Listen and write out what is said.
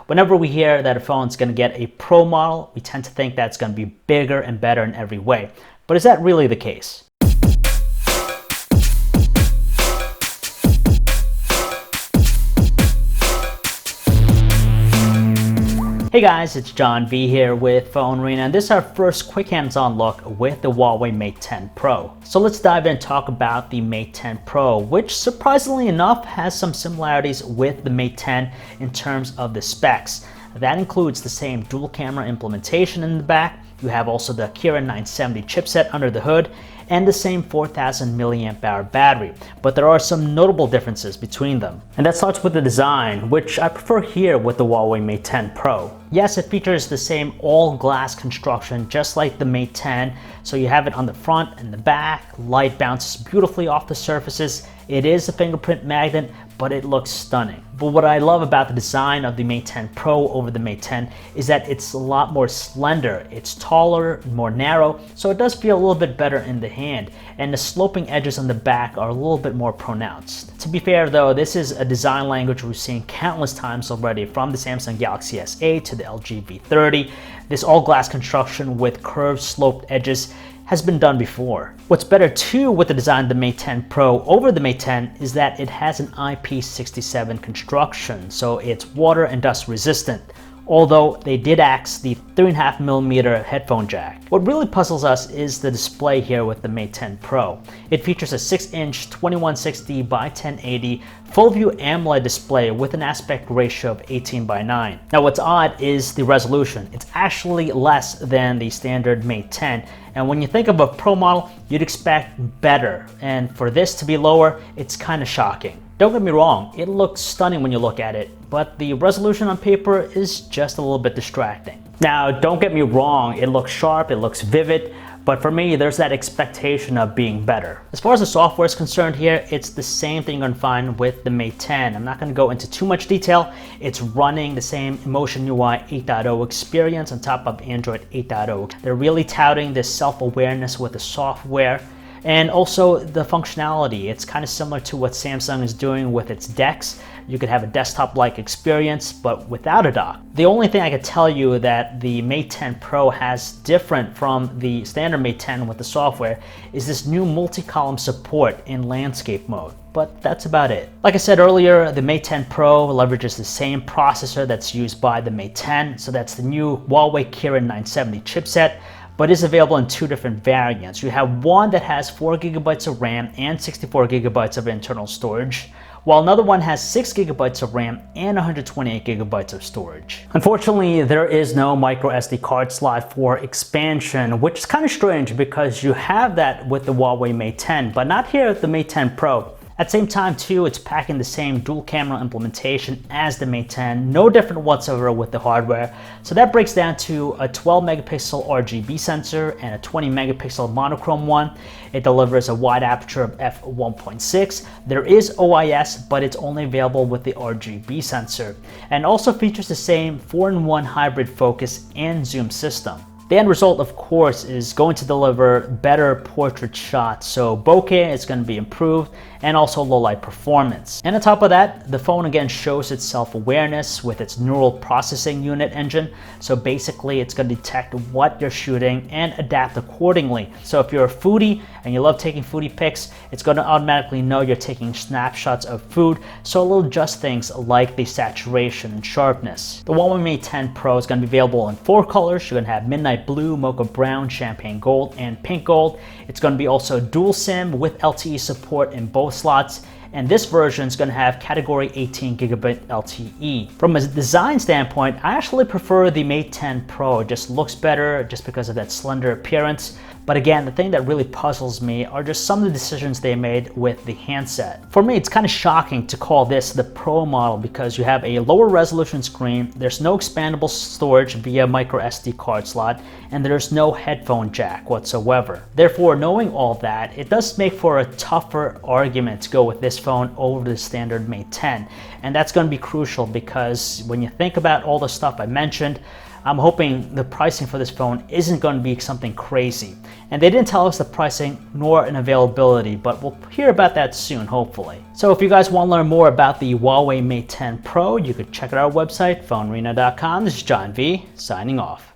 Whenever we hear that a phone's going to get a Pro model, we tend to think that's going to be bigger and better in every way. But is that really the case? Hey guys, it's John V here with PhoneArena, and this is our first quick hands-on look with the Huawei Mate 10 Pro. So let's dive in and talk about the Mate 10 Pro, which surprisingly enough has some similarities with the Mate 10 in terms of the specs. That includes the same dual camera implementation in the back. You have also the Kirin 970 chipset under the hood and the same 4000 milliamp hour battery, but there are some notable differences between them. And that starts with the design, which I prefer here with the Huawei Mate 10 Pro. Yes, it features the same all glass construction just like the Mate 10, so you have it on the front and the back. Light bounces beautifully off the surfaces. It is a fingerprint magnet, but it looks stunning. But what I love about the design of the Mate 10 Pro over the Mate 10 is that it's a lot more slender. It's taller, more narrow, so it does feel a little bit better in the hand. And the sloping edges on the back are a little bit more pronounced. To be fair though, this is a design language we've seen countless times already, from the Samsung Galaxy S8 to the LG V30. This all glass construction with curved sloped edges has been done before. What's better too with the design of the Mate 10 Pro over the Mate 10 is that it has an IP67 construction, so it's water and dust resistant, although they did axe the 3.5mm headphone jack. What really puzzles us is the display here with the Mate 10 Pro. It features a 6-inch 2160 by 1080 full-view AMOLED display with an aspect ratio of 18:9. Now what's odd is the resolution. It's actually less than the standard Mate 10, and when you think of a Pro model, you'd expect better, and for this to be lower, it's kind of shocking. Don't get me wrong, it looks stunning when you look at it, but the resolution on paper is just a little bit distracting. Now, don't get me wrong, it looks sharp, it looks vivid, but for me, there's that expectation of being better. As far as the software is concerned here, it's the same thing you're gonna find with the Mate 10. I'm not gonna go into too much detail. It's running the same Emotion UI 8.0 experience on top of Android 8.0. They're really touting this self-awareness with the software, and also the functionality. It's kind of similar to what Samsung is doing with its DeX. You could have a desktop-like experience, but without a dock. The only thing I could tell you that the Mate 10 Pro has different from the standard Mate 10 with the software is this new multi-column support in landscape mode. But that's about it. Like I said earlier, the Mate 10 Pro leverages the same processor that's used by the Mate 10, so that's the new Huawei Kirin 970 chipset, but is available in two different variants. You have one that has 4GB of RAM and 64GB of internal storage, while another one has 6GB of RAM and 128GB of storage. Unfortunately, there is no micro SD card slot for expansion, which is kind of strange because you have that with the Huawei Mate 10, but not here at the Mate 10 Pro. At the same time too, it's packing the same dual camera implementation as the Mate 10, no different whatsoever with the hardware. So that breaks down to a 12 megapixel RGB sensor and a 20 megapixel monochrome one. It delivers a wide aperture of f1.6. There is OIS, but it's only available with the RGB sensor, and also features the same 4-in-1 hybrid focus and zoom system. The end result, of course, is going to deliver better portrait shots, so bokeh is going to be improved, and also low light performance. And on top of that, the phone again shows its self-awareness with its neural processing unit engine. So basically it's going to detect what you're shooting and adapt accordingly. So if you're a foodie and you love taking foodie pics, it's going to automatically know you're taking snapshots of food, so it'll adjust things like the saturation and sharpness. The Huawei Mate 10 Pro is going to be available in 4 colors. You're going to have midnight blue, mocha brown, champagne gold, and pink gold. It's going to be also dual SIM with LTE support in both slots, and this version is going to have category 18 gigabit LTE. From a design standpoint, I actually prefer the Mate 10 Pro. It just looks better just because of that slender appearance. But again, the thing that really puzzles me are just some of the decisions they made with the handset. For me, it's kind of shocking to call this the Pro model because you have a lower resolution screen, there's no expandable storage via micro SD card slot, and there's no headphone jack whatsoever. Therefore, knowing all that, it does make for a tougher argument to go with this phone over the standard Mate 10. And that's going to be crucial because when you think about all the stuff I mentioned, I'm hoping the pricing for this phone isn't going to be something crazy. And they didn't tell us the pricing nor an availability, but we'll hear about that soon, hopefully. So if you guys want to learn more about the Huawei Mate 10 Pro, you could check out our website, PhoneArena.com. This is John V, signing off.